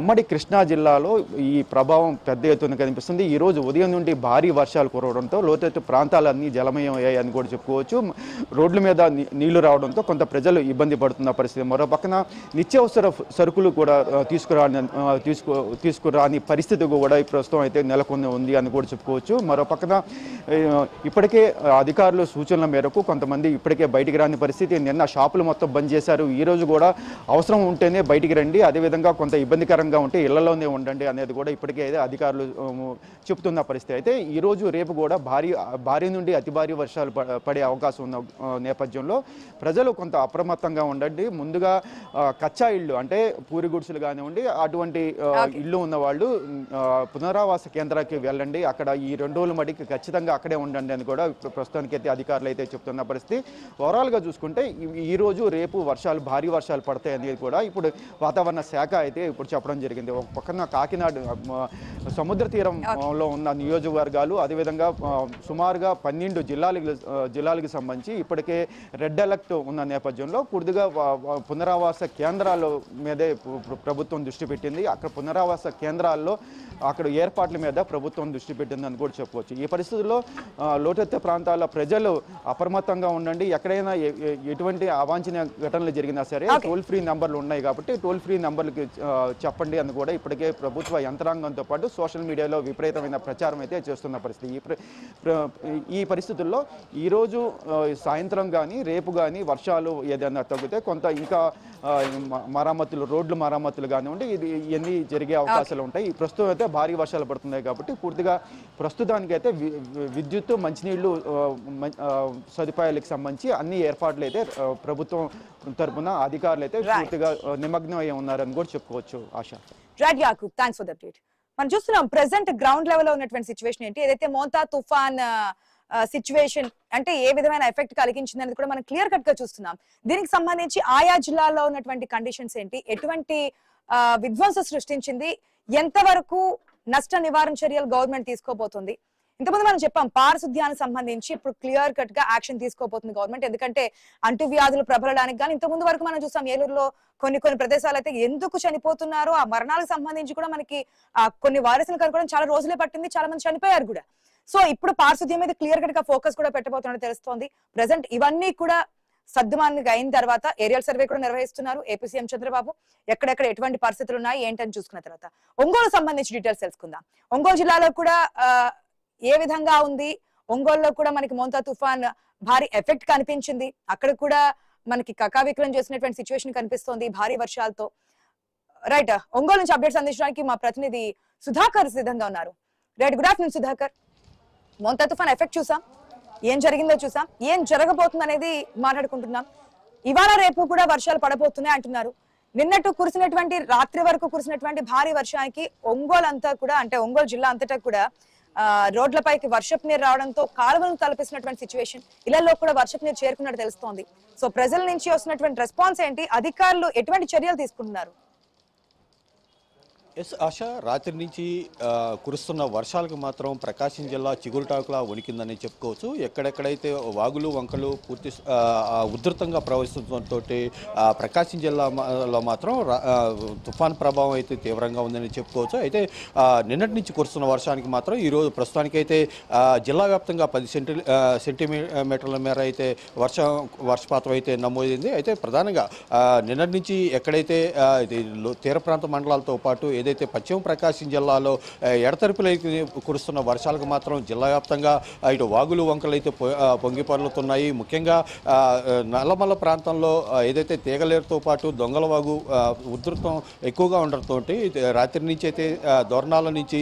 ఉమ్మడి కృష్ణా జిల్లాలో ఈ ప్రభావం పెద్ద ఎత్తున కనిపిస్తుంది. ఈరోజు ఉదయం నుండి భారీ వర్షాలు కురవడంతో లోతట్టు ప్రాంతాలన్నీ జలమయం అయ్యాయని కూడా చెప్పుకోవచ్చు. రోడ్ల మీద నీళ్లు రావడంతో కొంత ప్రజలు ఇబ్బంది పడుతున్న పరిస్థితి. మరో పక్కన నిత్యావసర సరుకులు కూడా తీసుకురాని పరిస్థితి కూడా ప్రస్తుతం అయితే నెలకొని ఉంది అని కూడా చెప్పుకోవచ్చు. మరో పక్కన ఇప్పటికే అధికారుల సూచనల మేరకు కొంతమంది ఇప్పటికే బయటికి రాని పరిస్థితి. నిన్న షాపులు మొత్తం బంద్ చేశారు. ఈరోజు కూడా అవసరం ఉంటేనే బయటికి రండి, అదేవిధంగా కొంత ఇబ్బందికరంగా ఉంటే ఇళ్లలోనే ఉండండి అనేది కూడా ఇప్పటికే అధికారులు చెప్తున్న పరిస్థితి. అయితే ఈరోజు రేపు కూడా భారీ నుండి అతి భారీ వర్షాలు పడే అవకాశం ఉన్న నేపథ్యంలో ప్రజలు కొంత అప్రమత్తంగా ఉండండి. ముందుగా కచ్చా ఇళ్ళు అంటే పూరి గుడిసెలు కానివ్వండి, అటువంటి ఇళ్ళు ఉన్న వాళ్ళు పునరావాస కేంద్రానికి వెళ్ళండి. అక్కడ ఈ 2 రోజుల మటుకు ఖచ్చితంగా అక్కడే ఉండండి అని కూడా ప్రస్తుతానికి అయితే అధికారులు అయితే చెప్తున్న పరిస్థితి. ఓవరాల్గా చూసుకుంటే ఈ రోజు రేపు భారీ వర్షాలు పడతాయి అనేది కూడా ఇప్పుడు వాతావరణ శాఖ అయితే ఇప్పుడు చెప్పడం జరిగింది. ఒక పక్కన కాకినాడ సముద్ర తీరంలో ఉన్న నియోజకవర్గాలు, అదేవిధంగా సుమారుగా 12 జిల్లాలకు సంబంధించి ఇప్పటికే రెడ్ అలర్ట్ ఉన్న నేపథ్యంలో పూర్తిగా పునరావాస కేంద్రాల మీదే ప్రభుత్వం దృష్టి పెట్టింది. అక్కడ పునరావాస కేంద్రాల్లో అక్కడ ఏర్పాట్ల మీద ప్రభుత్వం దృష్టి పెట్టిందని కూడా చెప్పుకోవచ్చు. ఈ పరిస్థితుల్లో లోతెత్తు ప్రాంతాల ప్రజలు అప్రమత్తంగా ఉండండి. ఎక్కడైనా ఎటువంటి అవాంఛనీయ ఘటనలు జరిగినా సరే టోల్ ఫ్రీ నెంబర్లు ఉన్నాయి కాబట్టి టోల్ ఫ్రీ నెంబర్లకి చెప్పండి అని కూడా ఇప్పటికే ప్రభుత్వ యంత్రాంగంతో పాటు సోషల్ మీడియాలో విపరీతమైన ప్రచారం అయితే చేస్తున్న పరిస్థితి. ఈ పరిస్థితుల్లో ఈరోజు సాయంత్రం కానీ రేపు కానీ వర్షాలు ఏదైనా తగ్గితే కొంత ఇంకా రోడ్లు మరమ్మతులు కానివ్వండి, ఇవన్నీ జరిగే అవకాశాలు ఉంటాయి. ప్రస్తుతం అయితే భారీ వర్షాలు పడుతున్నాయి కాబట్టి పూర్తిగా ప్రస్తుతానికి అయితే విద్యుత్, మంచినీళ్లు సదుపాయాలకు సంబంధించి అన్ని ఏర్పాట్లు అయితే ప్రభుత్వం తరపున అధికారులు అయితే పూర్తిగా నిమగ్నం అయి ఉన్నారని కూడా చెప్పుకోవచ్చు. Asha. Right Yakub, thanks for the update. మనం చూస్తున్నాం ప్రెసెంట్ గ్రౌండ్ లెవెల్ లో ఉన్నటువంటి సిచ్యువేషన్ ఏంటి, ఏదైతే మోంతా తుఫాన్ సిచ్యువేషన్ అంటే ఏ విధమైన ఎఫెక్ట్ కలిగించింది అనేది కూడా మనం క్లియర్ కట్ గా చూస్తున్నాం. దీనికి సంబంధించి ఆయా జిల్లాల్లో ఉన్నటువంటి కండిషన్స్ ఏంటి, ఎటువంటి విధ్వంసం సృష్టించింది, ఎంతవరకు నష్ట నివారణ చర్యలు గవర్నమెంట్ తీసుకోబోతుంది. ఇంతకుముందు మనం చెప్పాం పారిశుద్ధ్యానికి సంబంధించి ఇప్పుడు క్లియర్ కట్ గా యాక్షన్ తీసుకోబోతుంది గవర్నమెంట్. ఎందుకంటే అంటువ్యాధులు ప్రబలడానికి కానీ ఇంతకుముందు వరకు మనం చూసాం ఏలూరులో కొన్ని ప్రదేశాలు అయితే ఎందుకు చనిపోతున్నారో ఆ మరణాలకు సంబంధించి కూడా మనకి కొన్ని వారసులు కనుక్కోవడం చాలా రోజులే పట్టింది, చాలా మంది చనిపోయారు కూడా. సో ఇప్పుడు పారిశుద్ధ్యం మీద క్లియర్ కట్ గా ఫోకస్ కూడా పెట్టబోతున్నట్టు తెలుస్తోంది. ప్రెసెంట్ ఇవన్నీ కూడా సద్దుమానిగా అయిన తర్వాత ఏరియల్ సర్వే కూడా నిర్వహిస్తున్నారు ఏపీ సీఎం చంద్రబాబు. ఎక్కడెక్కడ ఎటువంటి పరిస్థితులు ఉన్నాయి ఏంటని చూసుకున్న తర్వాత ఒంగోలు సంబంధించి డీటెయిల్స్ తెలుసుకుందాం. ఒంగోలు జిల్లాలో కూడా ఏ విధంగా ఉంది, ఒంగోలులో కూడా మనకి మోంతా తుఫాన్ భారీ ఎఫెక్ట్ కనిపించింది, అక్కడ కూడా మనకి కకావికలం చేసినటువంటి సిచ్యువేషన్ కనిపిస్తోంది భారీ వర్షాలతో. రైట్, ఒంగోలు నుంచి అప్డేట్స్ అందించడానికి మా ప్రతినిధి సుధాకర్ సిద్ధంగా ఉన్నారు. Right, good afternoon Sudhakar. Montha తుఫాన్ ఎఫెక్ట్ చూసాం, ఏం జరిగిందో చూసాం, ఏం జరగబోతుంది అనేది మాట్లాడుకుంటున్నాం. ఇవాళ రేపు కూడా వర్షాలు పడబోతున్నాయి అంటున్నారు. నిన్నట్టు కురిసినటువంటి రాత్రి వరకు కురిసినటువంటి భారీ వర్షానికి ఒంగోలు అంతా కూడా అంటే ఒంగోలు జిల్లా అంతటా కూడా రోడ్లపైకి వర్షపు నీరు రావడంతో కాలువలను తలపిస్తున్నటువంటి సిచ్యువేషన్, ఇళ్లలో కూడా వర్షపు నీరు చేరుకున్నట్టు తెలుస్తోంది. సో ప్రజల నుంచి వస్తున్నటువంటి రెస్పాన్స్ ఏంటి, అధికారులు ఎటువంటి చర్యలు తీసుకుంటున్నారు? ఎస్ ఆశ, రాత్రి నుంచి కురుస్తున్న వర్షాలకు మాత్రం ప్రకాశం జిల్లా చిగురుటాకులా వణికిందని చెప్పుకోవచ్చు. ఎక్కడెక్కడైతే వాగులు వంకలు పూర్తి ఉధృతంగా ప్రవహిస్తుండటంతో ప్రకాశం జిల్లాలో మాత్రం తుఫాన్ ప్రభావం అయితే తీవ్రంగా ఉందని చెప్పుకోవచ్చు. అయితే నిన్నటి నుంచి కురుస్తున్న వర్షానికి మాత్రం ఈరోజు ప్రస్తుతానికైతే జిల్లా వ్యాప్తంగా 10 సెంటీమీటర్ల మేర అయితే వర్షపాతం అయితే నమోదైంది. అయితే ప్రధానంగా నిన్నటి నుంచి ఎక్కడైతే తీర ప్రాంత మండలాలతో పాటు ఏదైతే పశ్చిమ ప్రకాశం జిల్లాలో ఎడతెరిపిలోకి కురుస్తున్న వర్షాలకు మాత్రం జిల్లా వ్యాప్తంగా ఇటు వాగులు వంకలు అయితే పొంగి పొర్లుతున్నాయి. ముఖ్యంగా నల్లమల్ల ప్రాంతంలో ఏదైతే తీగలేరుతో పాటు దొంగల వాగు ఉధృతం ఎక్కువగా ఉండటంతో రాత్రి నుంచి అయితే దోర్నాల నుంచి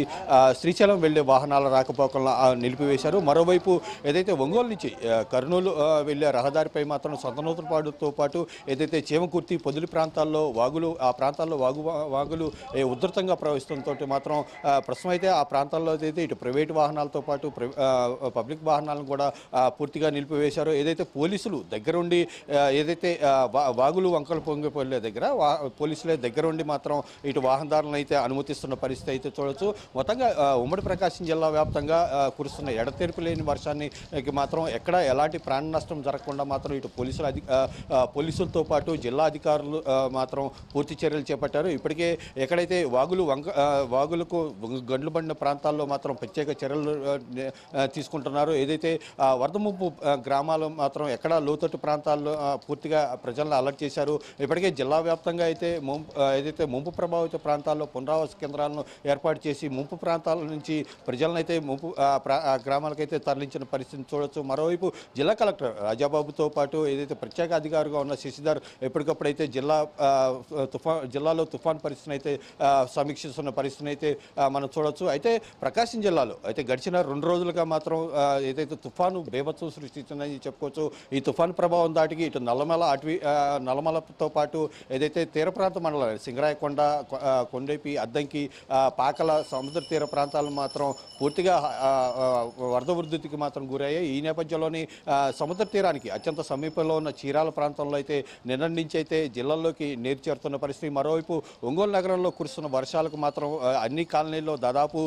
శ్రీశైలం వెళ్లే వాహనాల రాకపోకలను నిలిపివేశారు. మరోవైపు ఏదైతే ఒంగోలు నుంచి కర్నూలు వెళ్లే రహదారిపై మాత్రం సొంతనూతలపాడుతో పాటు ఏదైతే చీమకుర్తి పొదిలి ప్రాంతాల్లో వాగులు ఆ ప్రాంతాల్లో వాగులు ఉధృతంగా ప్రవహిస్తుంతో మాత్రం ప్రస్తుతం అయితే ఆ ప్రాంతాల్లో అయితే ఇటు ప్రైవేటు వాహనాలతో పాటు పబ్లిక్ వాహనాలను కూడా పూర్తిగా నిలిపివేశారు. ఏదైతే పోలీసులు దగ్గరుండి ఏదైతే వాగులు వంకలు పొంగిపోలే దగ్గర పోలీసులే దగ్గరుండి మాత్రం ఇటు వాహనదారులను అయితే అనుమతిస్తున్న పరిస్థితి అయితే చూడొచ్చు. మొత్తంగా ఉమ్మడి ప్రకాశం జిల్లా వ్యాప్తంగా కురుస్తున్న ఎడతెరిపి లేని వర్షానికి మాత్రం ఎక్కడ ఎలాంటి ప్రాణ నష్టం జరగకుండా మాత్రం ఇటు పోలీసులతో పాటు జిల్లా అధికారులు మాత్రం పూర్తి చర్యలు చేపట్టారు. ఇప్పటికే ఎక్కడైతే వాగులకు గండ్లు పడిన ప్రాంతాల్లో మాత్రం ప్రత్యేక చర్యలు తీసుకుంటున్నారు. ఏదైతే వరద ముంపు గ్రామాలు మాత్రం ఎక్కడ లోతట్టు ప్రాంతాల్లో పూర్తిగా ప్రజలను అలర్ట్ చేశారు. ఇప్పటికే జిల్లా వ్యాప్తంగా అయితే ఏదైతే ముంపు ప్రభావిత ప్రాంతాల్లో పునరావాస కేంద్రాలను ఏర్పాటు చేసి ముంపు ప్రాంతాల నుంచి ప్రజలను అయితే గ్రామాలకైతే తరలించిన పరిస్థితిని చూడొచ్చు. మరోవైపు జిల్లా కలెక్టర్ రాజాబాబుతో పాటు ఏదైతే ప్రత్యేక అధికారిగా ఉన్న శశిధర్ ఎప్పటికప్పుడు అయితే జిల్లాలో తుఫాన్ పరిస్థితిని అయితే సమీక్షిస్తున్న పరిస్థితిని అయితే మనం చూడొచ్చు. అయితే ప్రకాశం జిల్లాలో అయితే గడిచిన 2 రోజులుగా మాత్రం ఏదైతే తుఫాను బేభత్సం సృష్టించిందని చెప్పుకోవచ్చు. ఈ తుఫాను ప్రభావం దాటికి ఇటు నల్లమలతో పాటు ఏదైతే తీర ప్రాంత మండలాలు సింగరాయకొండ, కొండేపి, అద్దంకి, పాకల సముద్ర తీర ప్రాంతాలు మాత్రం పూర్తిగా వరద ఉధృతికి మాత్రం గురయ్యాయి. ఈ నేపథ్యంలోని సముద్ర తీరానికి అత్యంత సమీపంలో ఉన్న చీరాల ప్రాంతంలో అయితే నిన్నటి నుంచి అయితే జిల్లాల్లోకి నీరు చేరుతున్న పరిస్థితి. మరోవైపు ఒంగోలు నగరంలో కురుస్తున్న వర్షాలకు మాత్రం అన్ని కాలనీల్లో దాదాపు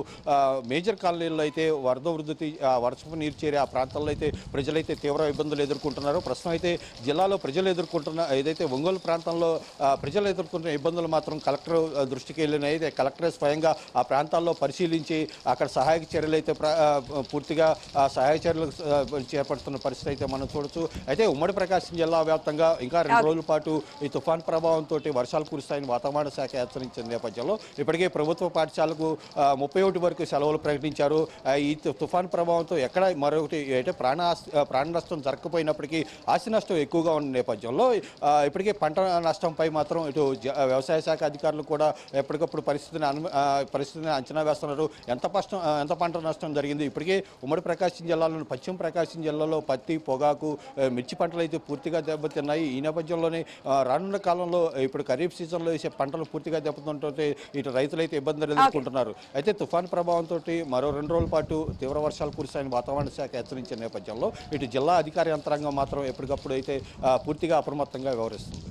మేజర్ కాలనీల్లో అయితే వరద ఉధృతి వర్షపు నీరు చేరే ఆ ప్రాంతాల్లో అయితే ప్రజలైతే తీవ్ర ఇబ్బందులు ఎదుర్కొంటున్నారు. ప్రస్తుతం అయితే జిల్లాలో ప్రజలు ఎదుర్కొంటున్న ఏదైతే ఒంగోలు ప్రాంతంలో ప్రజలు ఎదుర్కొంటున్న ఇబ్బందులు మాత్రం కలెక్టర్ దృష్టికి వెళ్ళినాయి. అయితే కలెక్టరే స్వయంగా ఆ ప్రాంతాల్లో పరిశీలించి అక్కడ సహాయక చర్యలు అయితే పూర్తిగా సహాయ చర్యలు చేపడుతున్న పరిస్థితి అయితే మనం చూడొచ్చు. అయితే ఉమ్మడి ప్రకాశం జిల్లా వ్యాప్తంగా ఇంకా 2 రోజుల పాటు ఈ తుఫాన్ ప్రభావంతో వర్షాలు కురుస్తాయని వాతావరణ శాఖ హెచ్చరించిన నేపథ్యంలో ఇప్పటికే ప్రభుత్వ పాఠశాలకు 31 వరకు సెలవులు ప్రకటించారు. ఈ తుఫాన్ ప్రభావంతో ఎక్కడ మరొకటి అంటే ప్రాణ నష్టం జరగకపోయినప్పటికీ ఆస్తి నష్టం ఎక్కువగా ఉన్న నేపథ్యంలో ఇప్పటికే పంట నష్టంపై మాత్రం ఇటు వ్యవసాయ శాఖ అధికారులు కూడా ఎప్పటికప్పుడు పరిస్థితిని అంచనా వేస్తున్నారు. ఎంత పంట నష్టం జరిగింది. ఇప్పటికే ఉమ్మడి ప్రకాశం జిల్లాలోని పశ్చిమ ప్రకాశం జిల్లాలో పత్తి, పొగాకు, మిర్చి పంటలు అయితే పూర్తిగా దెబ్బతిన్నాయి. ఈ నేపథ్యంలోనే రానున్న కాలంలో ఇప్పుడు ఖరీఫ్ సీజన్లో వేసే పంటలు పూర్తిగా దెబ్బతింటుంటే ఇటు రైతులైతే ఇబ్బందులు ఎదుర్కొంటున్నారు. అయితే తుఫాన్ ప్రభావంతో మరో 2 రోజుల పాటు తీవ్ర వర్షాలు కురుస్తాయని వాతావరణ శాఖ హెచ్చరించిన నేపథ్యంలో ఇటు జిల్లా అధికార యంత్రాంగం మాత్రం ఎప్పటికప్పుడు అయితే పూర్తిగా అప్రమత్తంగా వ్యవహరిస్తుంది.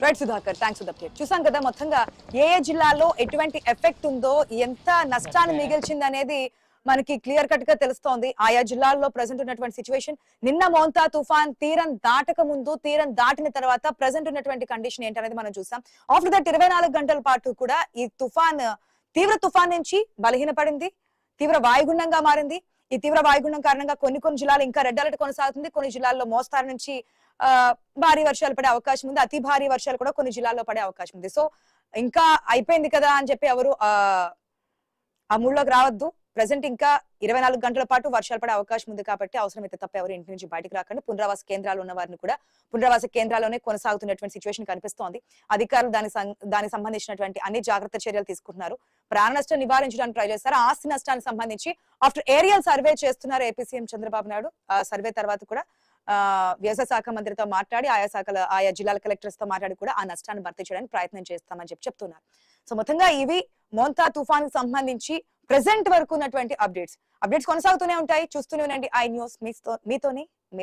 Right Sudhakar, thanks for the update. చూసాం కదా మొత్తంగా ఏ జిల్లాలో ఎటువంటి ఎఫెక్ట్ ఉందో, ఎంత నష్టాన్ని మిగిల్చింది అనేది మనకి క్లియర్ కట్ గా తెలుస్తోంది. ఆయా జిల్లాల్లో ప్రెసెంట్ ఉన్నటువంటి సిచ్యువేషన్, నిన్న మోంతా తుఫాన్ తీరం దాటక ముందు, తీరం దాటిన తర్వాత ప్రెసెంట్ ఉన్నటువంటి కండిషన్ ఏంటనేది మనం చూసాం. ఆఫ్టర్ దట్ 24 గంటల పాటు కూడా ఈ తుఫాన్ తీవ్ర తుఫాన్ నుంచి బలహీనపడింది, తీవ్ర వాయుగుండంగా మారింది. ఈ తీవ్ర వాయుగుండం కారణంగా కొన్ని జిల్లాలు ఇంకా రెడ్ అలర్ట్ కొనసాగుతుంది. కొన్ని జిల్లాల్లో మోస్తారు నుంచి భారీ వర్షాలు పడే అవకాశం ఉంది. అతి భారీ వర్షాలు కూడా కొన్ని జిల్లాల్లో పడే అవకాశం ఉంది. సో ఇంకా అయిపోయింది కదా అని చెప్పి ఎవరు ఆ మూడ్లోకి రావద్దు. ప్రెసెంట్ ఇంకా 24 గంటల పాటు వర్షాలు పడే అవకాశం ఉంది కాబట్టి అవసరమైతే తప్ప ఎవరు ఇంటి నుంచి బయటకు రాకండి. పునరావాస కేంద్రాలు ఉన్న వారిని కూడా పునరావాస కేంద్రాల్లోనే కొనసాగుతున్నటువంటి సిచ్యువేషన్ కనిపిస్తోంది. అధికారులు దానికి సంబంధించినటువంటి అన్ని జాగ్రత్త చర్యలు తీసుకుంటున్నారు. ప్రాణ నష్టం నివారించడానికి ట్రై చేస్తారు. ఆస్తి నష్టానికి సంబంధించి ఆఫ్టర్ ఏరియల్ సర్వే చేస్తున్నారు AP CM Chandrababu Naidu. Survey తర్వాత కూడా వ్యవసాయ శాఖ మంత్రితో మాట్లాడి ఆయా జిల్లాల కలెక్టర్స్ తో మాట్లాడి కూడా ఆ నష్టాన్ని భర్తీ చేయడానికి ప్రయత్నం చేస్తామని చెప్తున్నారు. సో మొత్తంగా ఇవి మోంతా తుఫాన్ కి సంబంధించి ప్రెసెంట్ వరకు ఉన్నటువంటి అప్డేట్స్ కొనసాగుతూనే ఉంటాయి. చూస్తూనే ఉండండి ఐ న్యూస్. మీతోని